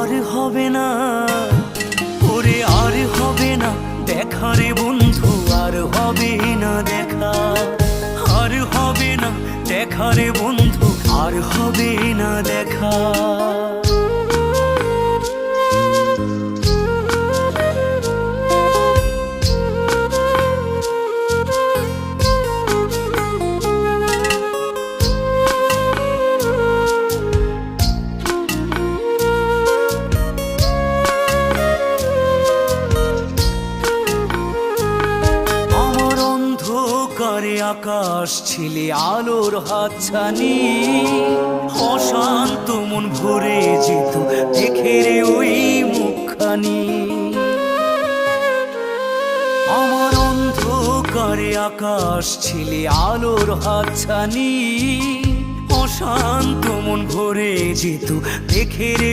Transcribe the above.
আর হবে না, ওরে আর হবে না দেখা রে বন্ধু, আর হবে না দেখা, আর হবে না দেখা রে বন্ধু, আর হবে না দেখা। অন্ধকারে আকাশ ছিলে আলোর হাতছানি, অশান্ত মন ভরে যেত দেখে রে ওই মুখখানি। আমার অন্ধকারে আকাশ ছিলে আলোর হাতছানি, অশান্ত মন ভরে যেত দেখে রে